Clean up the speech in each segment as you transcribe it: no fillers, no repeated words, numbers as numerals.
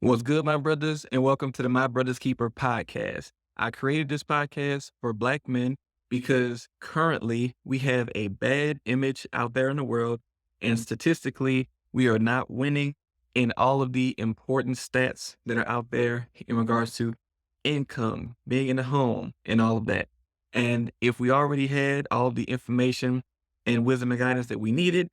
What's good, my brothers, and welcome to the My Brother's Keeper podcast. I created this podcast for Black men because currently we have a bad image out there in the world, and statistically, we are not winning in all of the important stats that are out there in regards to income, being in the home, and all of that. And if we already had all of the information and wisdom and guidance that we needed,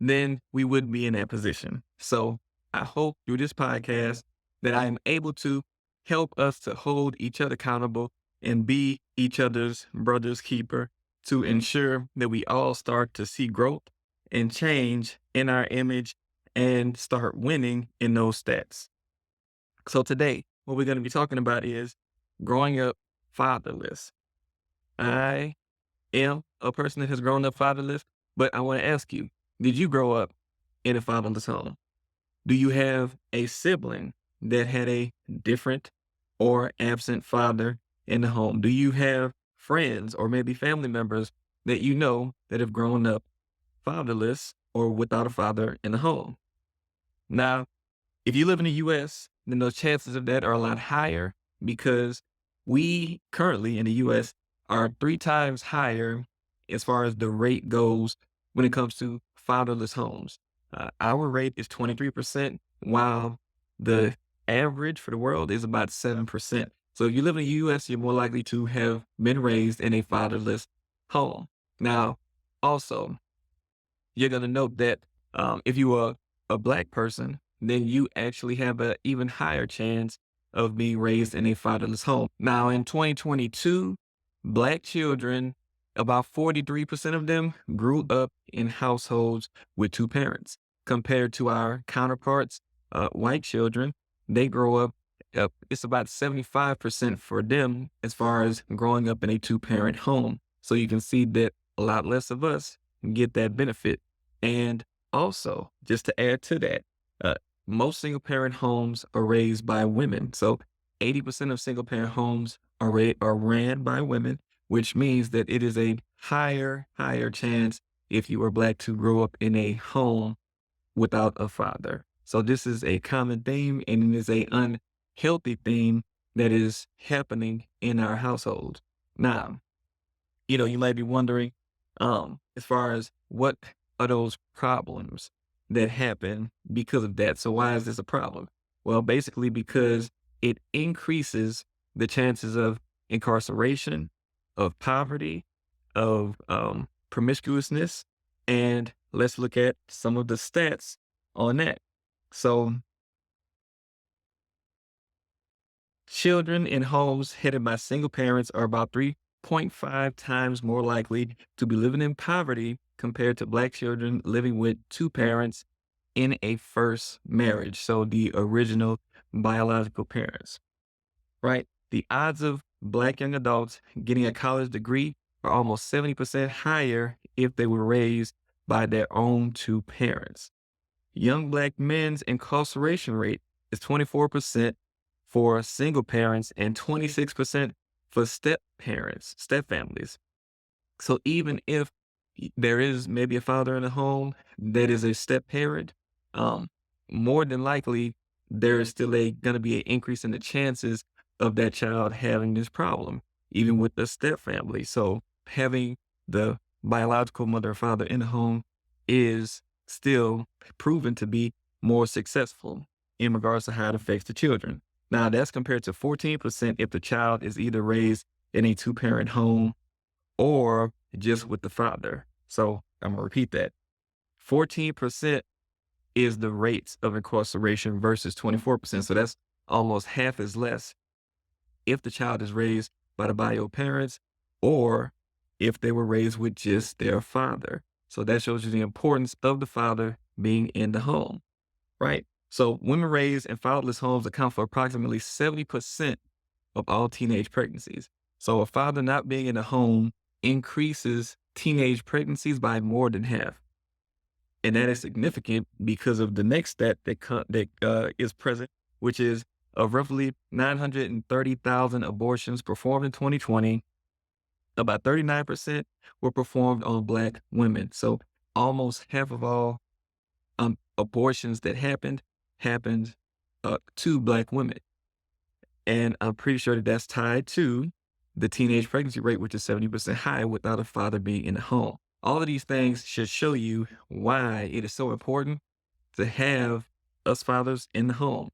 then we wouldn't be in that position. So I hope through this podcast that I am able to help us to hold each other accountable and be each other's brother's keeper to ensure that we all start to see growth and change in our image and start winning in those stats. So today, what we're going to be talking about is growing up fatherless. I am a person that has grown up fatherless, but I want to ask you, did you grow up in a fatherless home? Do you have a sibling that had a different or absent father in the home? Do you have friends or maybe family members that you know that have grown up fatherless or without a father in the home? Now, if you live in the US, then those chances of that are a lot higher because we currently in the US are 3 times higher as far as the rate goes when it comes to fatherless homes. Our rate is 23%, while the average for the world is about 7%. So if you live in the US, you're more likely to have been raised in a fatherless home. Now, also, you're going to note that if you are a Black person, then you actually have an even higher chance of being raised in a fatherless home. Now, in 2022, Black children, about 43% of them grew up in households with two parents, compared to our counterparts, white children. They grow up, it's about 75% for them as far as growing up in a two-parent home. So you can see that a lot less of us get that benefit. And also, just to add to that, uh, most single parent homes are raised by women. So 80% of single parent homes are ran by women, which means that it is a higher chance if you are Black to grow up in a home without a father. So this is a common theme, and it is a unhealthy theme that is happening in our households. Now, you might be wondering, as far as what are those problems that happen because of that? So why is this a problem? Well, basically because it increases the chances of incarceration, of poverty, of promiscuousness, and let's look at some of the stats on that. So children in homes headed by single parents are about 3.5 times more likely to be living in poverty compared to Black children living with two parents in a first marriage. So the original biological parents, right? The odds of Black young adults getting a college degree are almost 70% higher if they were raised by their own two parents. Young Black men's incarceration rate is 24% for single parents and 26% for step parents, step families. So even if there is maybe a father in the home that is a step parent, um, more than likely there is still going to be an increase in the chances of that child having this problem, even with the step family. So having the biological mother or father in the home is still proven to be more successful in regards to how it affects the children. Now that's compared to 14% if the child is either raised in a two-parent home or just with the father. So I'm gonna repeat that. 14% is the rates of incarceration versus 24%. So that's almost half as less if the child is raised by the bio parents or if they were raised with just their father. So that shows you the importance of the father being in the home, right? So women raised in fatherless homes account for approximately 70% of all teenage pregnancies. So a father not being in the home increases teenage pregnancies by more than half. And that is significant because of the next stat that is present, which is of roughly 930,000 abortions performed in 2020, about 39% were performed on Black women. So almost half of all abortions that happened two black women. And I'm pretty sure that that's tied to the teenage pregnancy rate, which is 70% high without a father being in the home. All of these things should show you why it is so important to have us fathers in the home.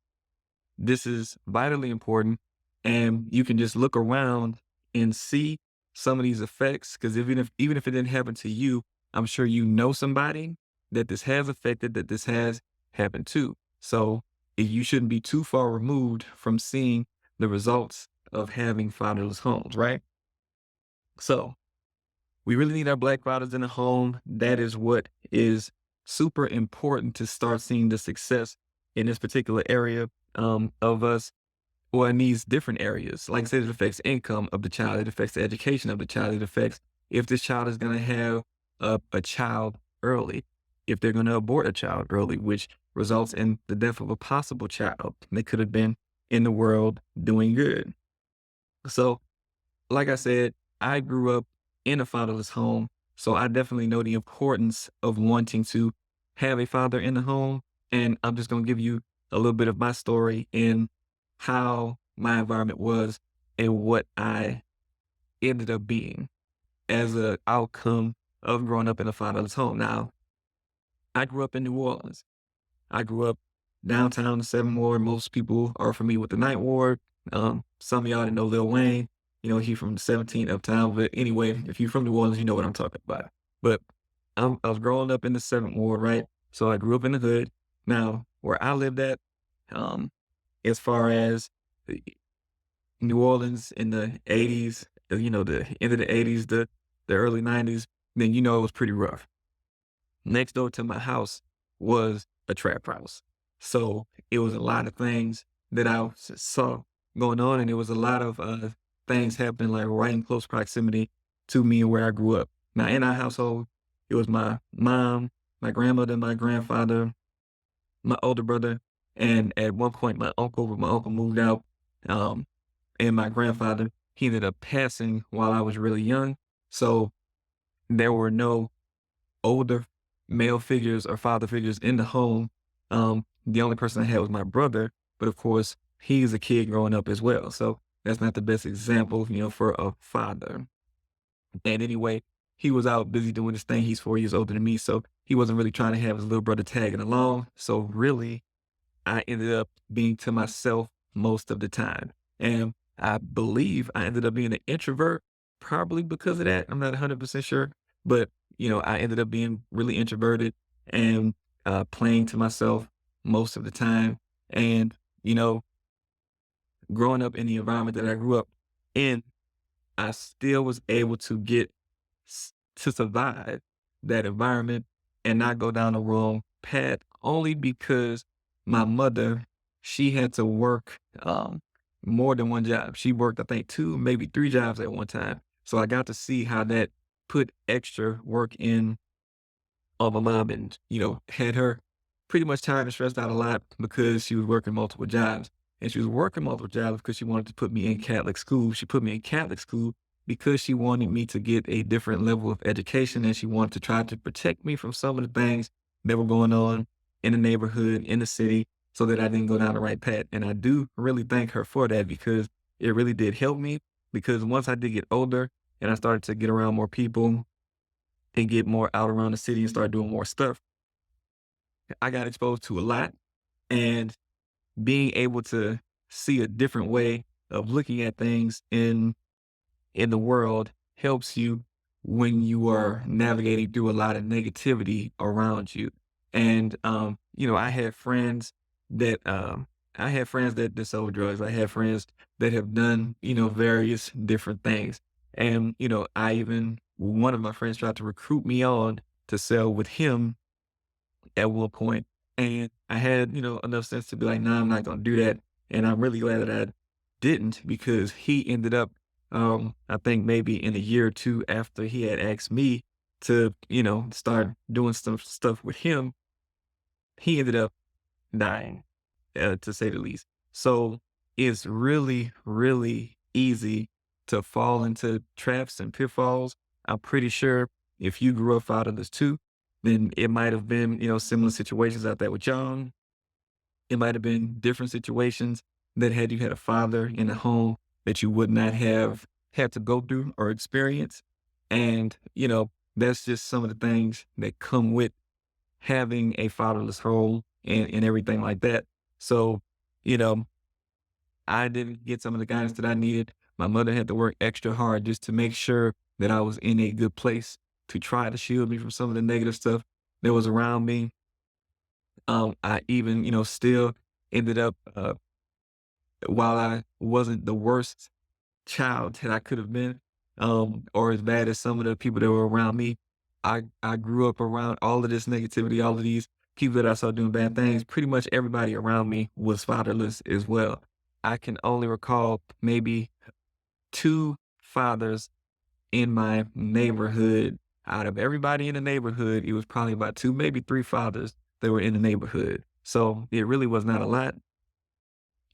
This is vitally important. And you can just look around and see some of these effects. Because even if it didn't happen to you, I'm sure you know somebody that this has affected, that this has happened to. So you shouldn't be too far removed from seeing the results of having fatherless homes, right? So we really need our black fathers in the home. That is what is super important to start seeing the success in this particular area of us, or in these different areas. Like I said, it affects income of the child. It affects the education of the child. It affects if this child is going to have a child early, if they're going to abort a child early, which results in the death of a possible child that could have been in the world doing good. So like I said, I grew up in a fatherless home, so I definitely know the importance of wanting to have a father in the home. And I'm just going to give you a little bit of my story and how my environment was and what I ended up being as a outcome of growing up in a fatherless home. Now, I grew up in New Orleans. I grew up downtown, the Seventh Ward. Most people are familiar with the Ninth Ward. Some of y'all didn't know Lil Wayne. You know, he from the 17 uptown. But anyway, if you're from New Orleans, you know what I'm talking about. But I was growing up in the Seventh Ward, right? So I grew up in the hood. Now, where I lived at, um, as far as the New Orleans in the 80s, the end of the 80s, the early 90s, then you know it was pretty rough. Next door to my house was a trap house. So it was a lot of things that saw going on, and it was a lot of things happening like right in close proximity to me and where I grew up. Now in our household, it was my mom, my grandmother, my grandfather, my older brother, and at one point my uncle, when my uncle moved out, um, and my grandfather, he ended up passing while I was really young. So there were no older male figures or father figures in the home. The only person I had was my brother, but of course, he's a kid growing up as well. So that's not the best example, for a father. And anyway, he was out busy doing his thing. He's 4 years older than me, so he wasn't really trying to have his little brother tagging along. So really, I ended up being to myself most of the time. And I believe I ended up being an introvert, probably because of that. I'm not 100% sure. But, I ended up being really introverted and playing to myself most of the time. And, you know, growing up in the environment that I grew up in, I still was able to to survive that environment and not go down the wrong path only because my mother, she had to work more than one job. She worked, I think, two, maybe three jobs at one time. So I got to see how that put extra work in on my mom and, had her pretty much tired and stressed out a lot because she was working multiple jobs. And she was working multiple jobs because she wanted to put me in Catholic school. She put me in Catholic school because she wanted me to get a different level of education and she wanted to try to protect me from some of the things that were going on in the neighborhood, in the city, so that I didn't go down the right path. And I do really thank her for that because it really did help me. Because once I did get older and I started to get around more people and get more out around the city and start doing more stuff, I got exposed to a lot. And being able to see a different way of looking at things in the world helps you when you are navigating through a lot of negativity around you. And I had friends that sold drugs. I had friends that have done, various different things. And, I even one of my friends tried to recruit me on to sell with him at one point, and I had, enough sense to be like, "Nah, I'm not gonna do that." And I'm really glad that I didn't because he ended up, I think maybe in a year or two after he had asked me to, start doing some stuff with him, he ended up dying, to say the least. So it's really, really easy to fall into traps and pitfalls. I'm pretty sure if you grew up fatherless too, then it might have been, similar situations out there with y'all. It might have been different situations that had you had a father in a home that you would not have had to go through or experience. And, that's just some of the things that come with having a fatherless home and everything like that. So, you know, I didn't get some of the guidance that I needed. My mother had to work extra hard just to make sure that I was in a good place to try to shield me from some of the negative stuff that was around me. I even, still ended up, while I wasn't the worst child that I could have been, or as bad as some of the people that were around me, I grew up around all of this negativity, all of these people that I saw doing bad things. Pretty much everybody around me was fatherless as well. I can only recall maybe 2 fathers in my neighborhood. Out of everybody in the neighborhood, it was probably about 2, maybe 3 fathers that were in the neighborhood. So it really was not a lot,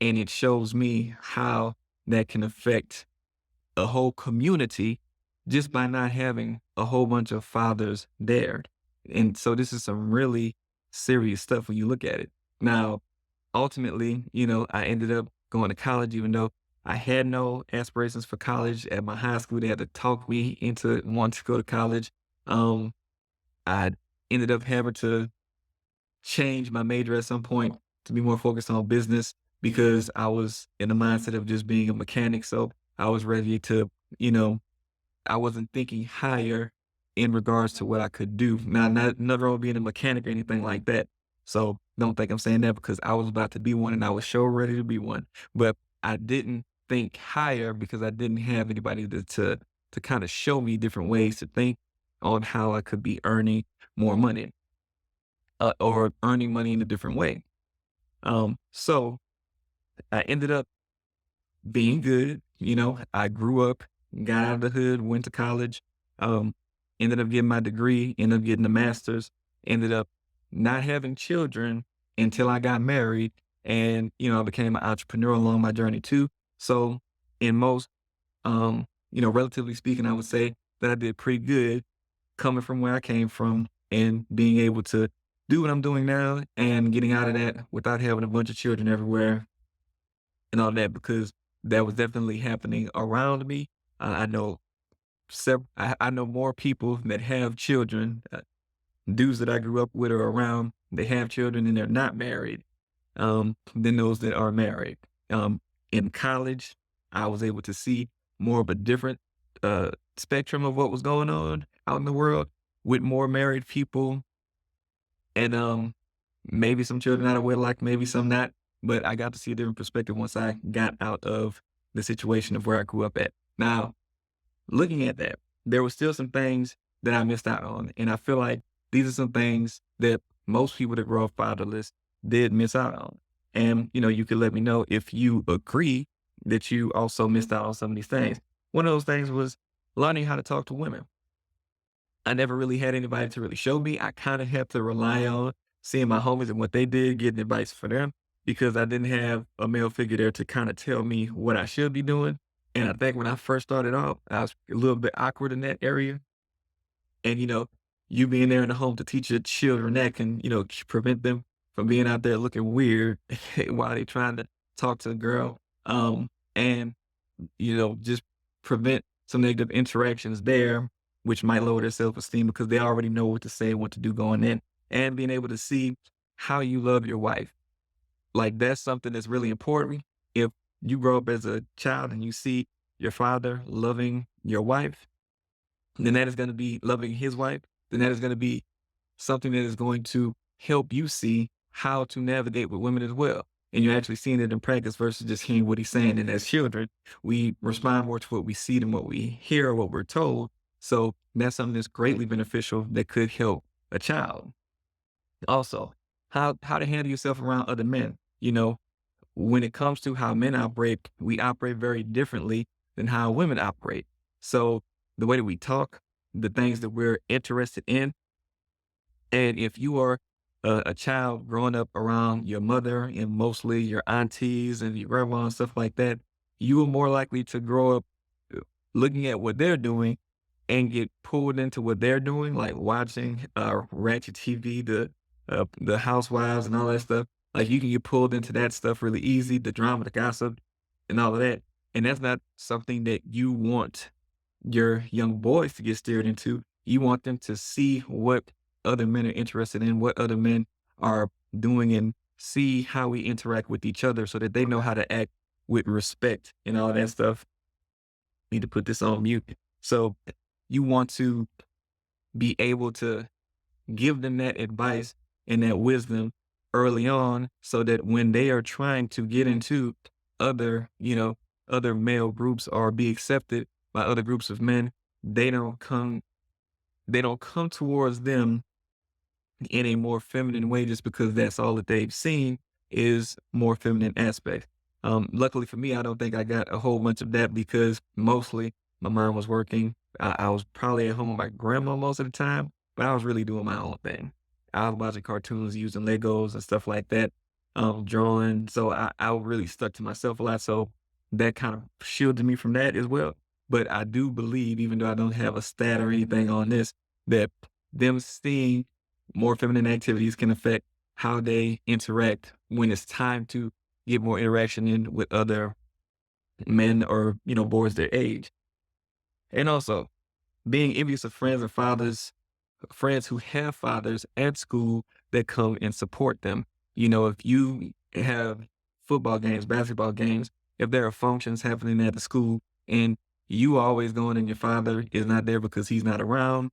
and it shows me how that can affect a whole community just by not having a whole bunch of fathers there. And so this is some really serious stuff when you look at it. Now, ultimately, I ended up going to college, even though I had no aspirations for college. At my high school, they had to talk me into wanting to go to college. Um, I ended up having to change my major at some point to be more focused on business because I was in the mindset of just being a mechanic. So I was ready to, you know, I wasn't thinking higher in regards to what I could do. Now, not nothing wrong with being a mechanic or anything like that. So don't think I'm saying that because I was about to be one and I was so ready to be one. But I didn't think higher because I didn't have anybody to kind of show me different ways to think on how I could be earning more money or earning money in a different way. So I ended up being good. I grew up, got out of the hood, went to college, um, ended up getting my degree, ended up getting a master's, ended up not having children until I got married. And, I became an entrepreneur along my journey too. So in most, relatively speaking, I would say that I did pretty good coming from where I came from and being able to do what I'm doing now and getting out of that without having a bunch of children everywhere and all that because that was definitely happening around me. I know I know more people that have children, dudes that I grew up with or around. They have children and they're not married, than those that are married. Um, in college, I was able to see more of a different spectrum of what was going on out in the world with more married people and maybe some children out of wedlock, maybe some not. But I got to see a different perspective once I got out of the situation of where I grew up at. Now, looking at that, there were still some things that I missed out on. And I feel like these are some things that most people that grow up fatherless did miss out on. And, you could let me know if you agree that you also missed out on some of these things. One of those things was learning how to talk to women. I never really had anybody to really show me. I kind of had to rely on seeing my homies and what they did, getting advice for them because I didn't have a male figure there to kind of tell me what I should be doing. And I think when I first started off, I was a little bit awkward in that area. And, you being there in the home to teach your children that can, prevent them from being out there looking weird while they trying to talk to a girl. And just prevent some negative interactions there, which might lower their self-esteem because they already know what to say, what to do going in, and being able to see how you love your wife. Like that's something that's really important. If you grow up as a child and you see your father loving your wife, then that is going to be loving his wife. Then that is going to be something that is going to help you see how to navigate with women as well. And you're actually seeing it in practice versus just hearing what he's saying. And as children, we respond more to what we see than what we hear or what we're told. So that's something that's greatly beneficial that could help a child. Also, how to handle yourself around other men. When it comes to how men operate, we operate very differently than how women operate. So the way that we talk, the things that we're interested in, and if you are a child growing up around your mother and mostly your aunties and your grandma and stuff like that, you are more likely to grow up looking at what they're doing and get pulled into what they're doing, like watching ratchet TV, the Housewives and all that stuff. Like, you can get pulled into that stuff really easy, the drama, the gossip, and all of that, and that's not something that you want your young boys to get steered into. You want them to see what other men are interested in, what other men are doing, and see how we interact with each other so that they know how to act with respect and all that stuff. Need to put this on mute. So you want to be able to give them that advice and that wisdom early on so that when they are trying to get into other, other male groups or be accepted by other groups of men, they don't come they don't come towards them in a more feminine way just because that's all that they've seen is more feminine aspects. Luckily for me, I don't think I got a whole bunch of that because mostly my mom was working. I was probably at home with my grandma most of the time, but I was really doing my own thing. I was watching cartoons, using Legos and stuff like that, drawing. So I really stuck to myself a lot. So that kind of shielded me from that as well. But I do believe, even though I don't have a stat or anything on this, that them seeing more feminine activities can affect how they interact when it's time to get more interaction in with other men or, boys their age. And also being envious of friends or fathers, friends who have fathers at school that come and support them. If you have football games, basketball games, if there are functions happening at the school and you always going and your father is not there because he's not around,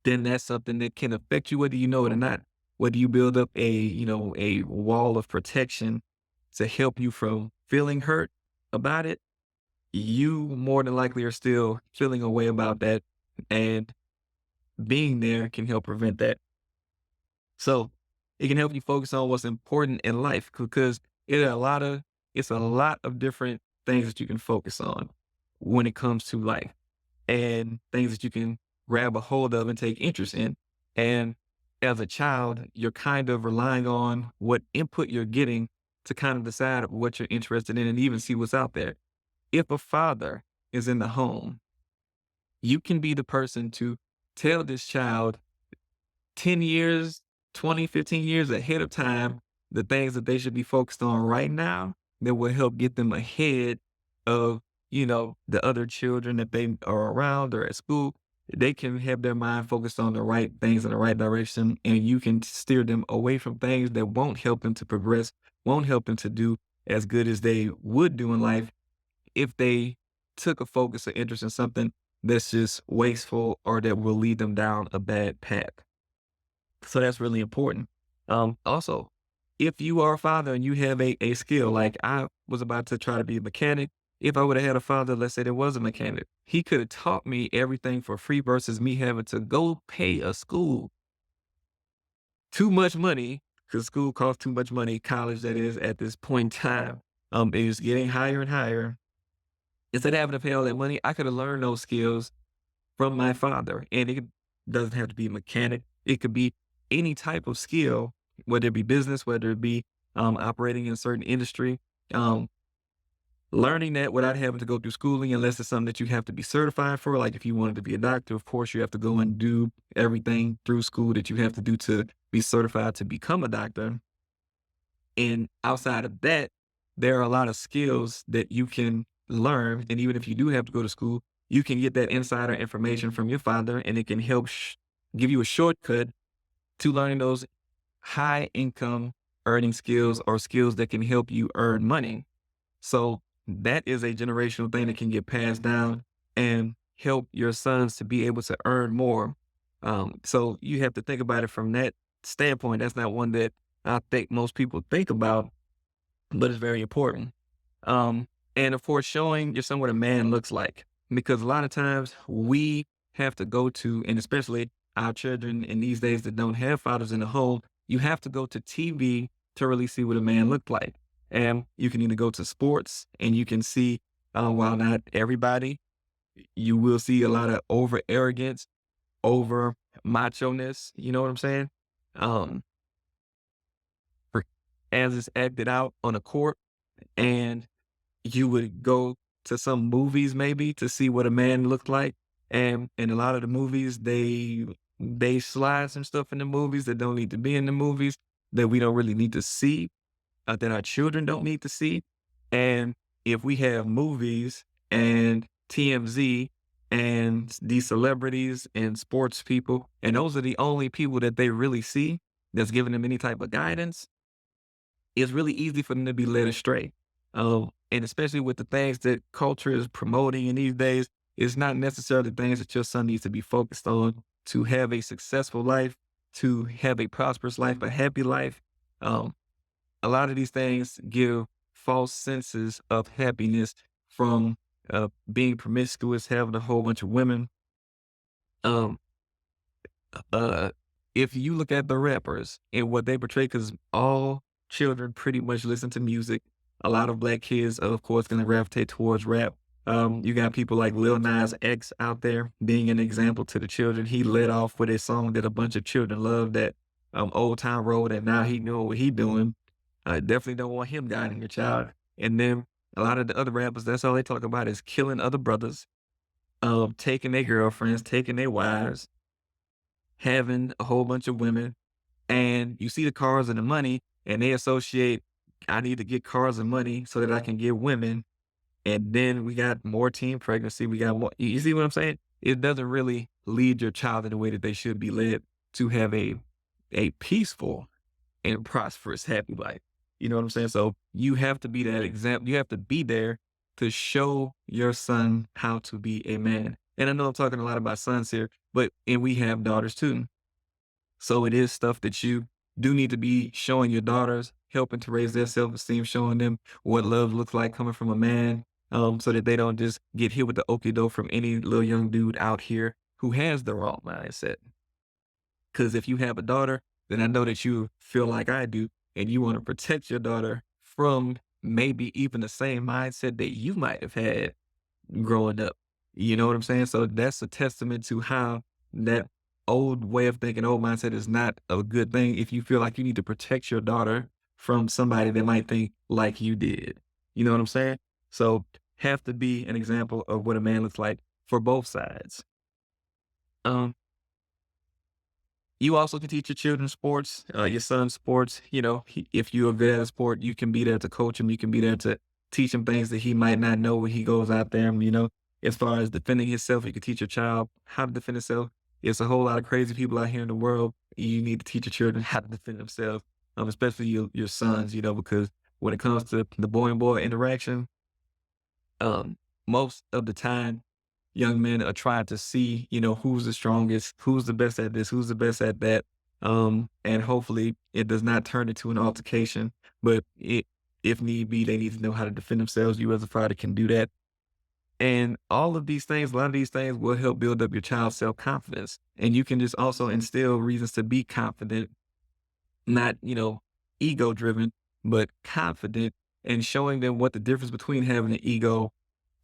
then that's something that can affect you whether you know it or not. Whether you build up a wall of protection to help you from feeling hurt about it, you more than likely are still feeling a way about that. And being there can help prevent that. So it can help you focus on what's important in life because it's a lot of different things that you can focus on when it comes to life and things that you can grab a hold of and take interest in. And as a child, you're kind of relying on what input you're getting to kind of decide what you're interested in and even see what's out there. If a father is in the home, you can be the person to tell this child 10 years, 20, 15 years ahead of time, the things that they should be focused on right now that will help get them ahead of, the other children that they are around or at school. They can have their mind focused on the right things in the right direction, and you can steer them away from things that won't help them to progress, won't help them to do as good as they would do in life if they took a focus or interest in something that's just wasteful or that will lead them down a bad path. So that's really important. Also, if you are a father and you have a skill, like I was about to try to be a mechanic, if I would have had a father, let's say there was a mechanic, he could have taught me everything for free versus me having to go pay a school too much money because school costs too much money, college that is at this point in time. It is getting higher and higher. Instead of having to pay all that money, I could have learned those skills from my father. And it doesn't have to be a mechanic. It could be any type of skill, whether it be business, whether it be operating in a certain industry. Um, Learning that without having to go through schooling, unless it's something that you have to be certified for. Like if you wanted to be a doctor, of course, you have to go and do everything through school that you have to do to be certified to become a doctor. And outside of that, there are a lot of skills that you can learn. And even if you do have to go to school, you can get that insider information from your father, and it can help give you a shortcut to learning those high income earning skills or skills that can help you earn money. So that is a generational thing that can get passed down and help your sons to be able to earn more. So you have to think about it from that standpoint. That's not one that I think most people think about, but it's very important. Um, and of course, showing your son what a man looks like, because a lot of times we have to go to, and especially our children in these days that don't have fathers in the home, you have to go to TV to really see what a man looked like. And you can either go to sports and you can see, while not everybody, you will see a lot of over arrogance, over macho-ness. You know what I'm saying? Um, for, as it's acted out on a court. And you would go to some movies maybe to see what a man looked like, and in a lot of the movies, they slide some stuff in the movies that don't need to be in the movies, that we don't really need to see, that our children don't need to see. And if we have movies and TMZ and these celebrities and sports people, and those are the only people that they really see that's giving them any type of guidance, it's really easy for them to be led astray. And especially with the things that culture is promoting in these days, it's not necessarily things that your son needs to be focused on to have a successful life, to have a prosperous life, a happy life. Um, a lot of these things give false senses of happiness from being promiscuous, having a whole bunch of women. Um, uh, if you look at the rappers and what they portray, because all children pretty much listen to music. A lot of black kids, of course, going to gravitate towards rap. You got people like Lil Nas X out there being an example to the children. He led off with a song that a bunch of children love, that Old Town Road, and now he know what he doing. I definitely don't want him guiding your child. And then a lot of the other rappers, that's all they talk about is killing other brothers, taking their girlfriends, taking their wives, having a whole bunch of women, and you see the cars and the money, and they associate, I need to get cars and money so that I can get women. And then we got more teen pregnancy. We got more. You see what I'm saying? It doesn't really lead your child in the way that they should be led to have a peaceful and prosperous, happy life. You know what I'm saying? So you have to be that example. You have to be there to show your son how to be a man. And I know I'm talking a lot about sons here, but and we have daughters too. So it is stuff that you do need to be showing your daughters, helping to raise their self-esteem, showing them what love looks like coming from a man, so that they don't just get hit with the okie doke from any little young dude out here who has the wrong mindset. Because if you have a daughter, then I know that you feel like I do, and you want to protect your daughter from maybe even the same mindset that you might have had growing up. You know what I'm saying? So that's a testament to how that old way of thinking, old mindset is not a good thing if you feel like you need to protect your daughter from somebody that might think like you did. You know what I'm saying? So have to be an example of what a man looks like for both sides. Um, you also can teach your children sports, your son sports. You know, if you're good at a sport, you can be there to coach him. You can be there to teach him things that he might not know when he goes out there. You know, as far as defending himself, you can teach your child how to defend himself. It's a whole lot of crazy people out here in the world. You need to teach your children how to defend themselves, especially your sons. You know, because when it comes to the boy and boy interaction, most of the time, young men are trying to see, you know, who's the strongest, who's the best at this, who's the best at that. And hopefully it does not turn into an altercation, but if need be, they need to know how to defend themselves. You as a father can do that. And all of these things, a lot of these things will help build up your child's self-confidence. And you can just also instill reasons to be confident, not, ego driven, but confident, and showing them what the difference between having an ego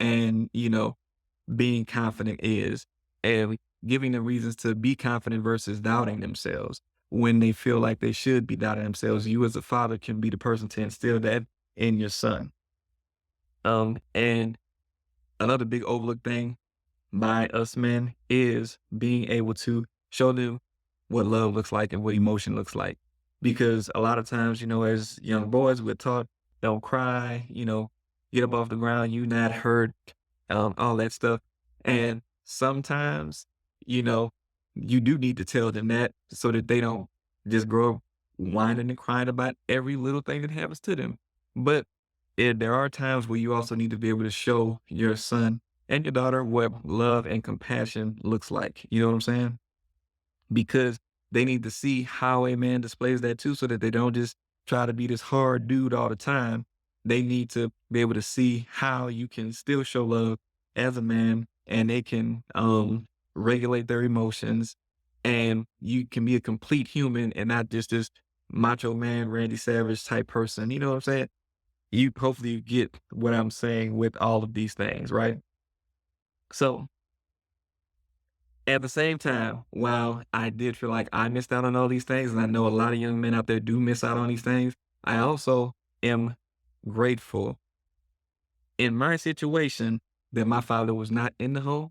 and, being confident is, and giving them reasons to be confident versus doubting themselves when they feel like they should be doubting themselves. You as a father can be the person to instill that in your son. And another big overlooked thing by us men is being able to show them what love looks like and what emotion looks like. Because a lot of times, as young boys, we're taught, don't cry, get up off the ground, you not hurt, all that stuff. And sometimes, you know, you do need to tell them that so that they don't just grow up whining and crying about every little thing that happens to them. But there are times where you also need to be able to show your son and your daughter what love and compassion looks like. You know what I'm saying? Because they need to see how a man displays that too, so that they don't just try to be this hard dude all the time. They need to be able to see how you can still show love as a man, and they can regulate their emotions, and you can be a complete human and not just this macho man, Randy Savage type person. You know what I'm saying? You hopefully you get what I'm saying with all of these things, right? So at the same time, while I did feel like I missed out on all these things, and I know a lot of young men out there do miss out on these things, I also am grateful in my situation that my father was not in the home.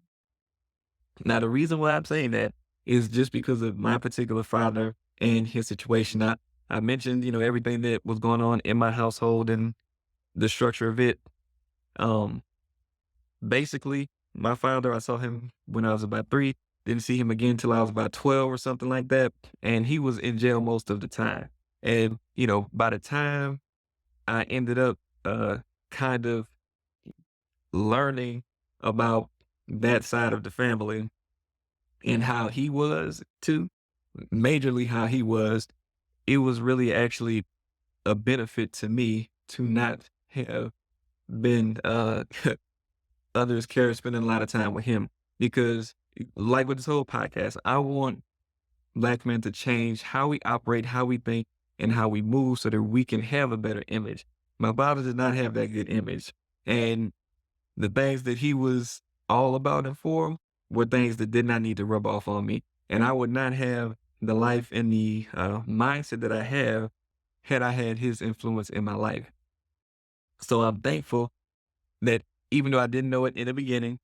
Now, the reason why I'm saying that is just because of my particular father and his situation. I mentioned, everything that was going on in my household and the structure of it. Um, Basically, my father, I saw him when I was about 3, didn't see him again till I was about 12 or something like that, and he was in jail most of the time. And, by the time I ended up, kind of learning about that side of the family and how he was too, majorly how he was, it was really actually a benefit to me to not have been, under his care, spending a lot of time with him because, like with this whole podcast, I want black men to change how we operate, how we think, and how we move so that we can have a better image. My father did not have that good image. And the things that he was all about and for were things that did not need to rub off on me. And I would not have the life and the mindset that I have had I had his influence in my life. So I'm thankful that even though I didn't know it in the beginning,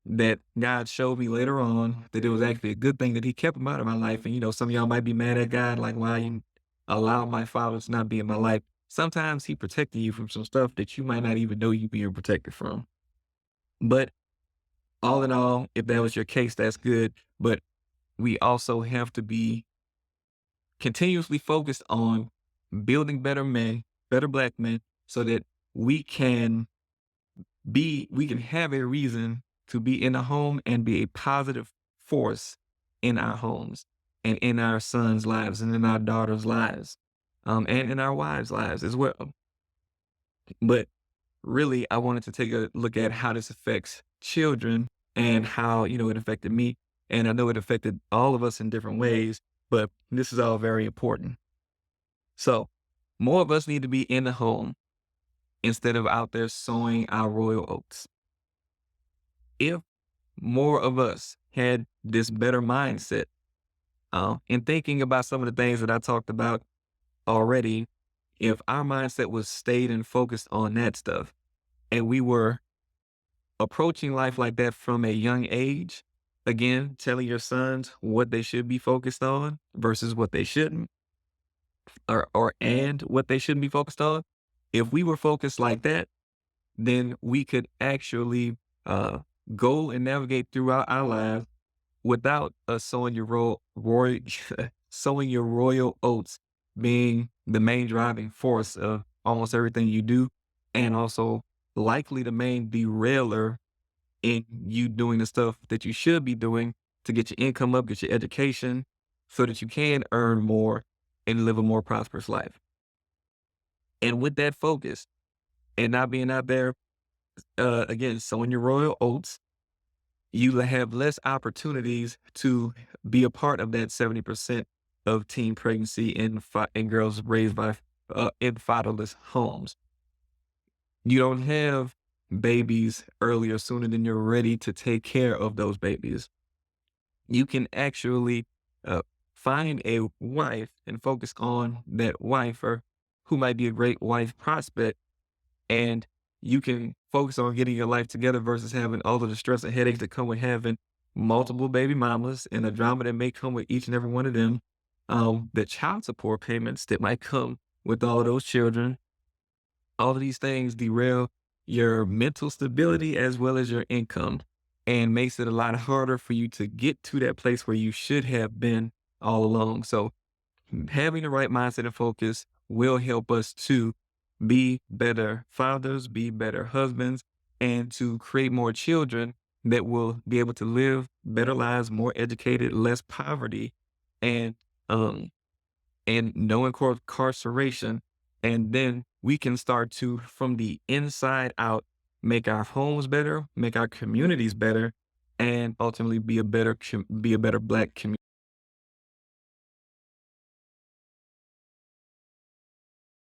that God showed me later on that it was actually a good thing that he kept him out of my life. And, some of y'all might be mad at God, like, why you allow my father to not be in my life? Sometimes he protected you from some stuff that you might not even know you being protected from. But all in all, if that was your case, that's good. But we also have to be continuously focused on building better men, better black men, so that we can we can have a reason to be in a home and be a positive force in our homes and in our sons' lives and in our daughters' lives, and in our wives' lives as well. But really, I wanted to take a look at how this affects children and how, it affected me. And I know it affected all of us in different ways, but this is all very important. So more of us need to be in the home instead of out there sowing our royal oats. If more of us had this better mindset, in thinking about some of the things that I talked about already, if our mindset was stayed and focused on that stuff, and we were approaching life like that from a young age, again, telling your sons what they should be focused on versus what they shouldn't, and what they shouldn't be focused on. If we were focused like that, then we could actually uh, go and navigate throughout our lives without us sowing your sowing your royal oats being the main driving force of almost everything you do, and also likely the main derailer in you doing the stuff that you should be doing to get your income up, get your education, so that you can earn more and live a more prosperous life. And with that focus and not being out there, again, sowing your royal oats, you have less opportunities to be a part of that 70% of teen pregnancy in girls raised by in fatherless homes. You don't have babies earlier, sooner than you're ready to take care of those babies. You can actually uh, find a wife and focus on that wife or who might be a great wife prospect, and you can focus on getting your life together versus having all of the stress and headaches that come with having multiple baby mamas and the drama that may come with each and every one of them. The child support payments that might come with all of those children. All of these things derail your mental stability as well as your income and makes it a lot harder for you to get to that place where you should have been all along. So having the right mindset and focus will help us to be better fathers, be better husbands, and to create more children that will be able to live better lives, more educated, less poverty, and um no incarceration. And then we can start to, from the inside out, make our homes better, make our communities better, and ultimately be a better black community.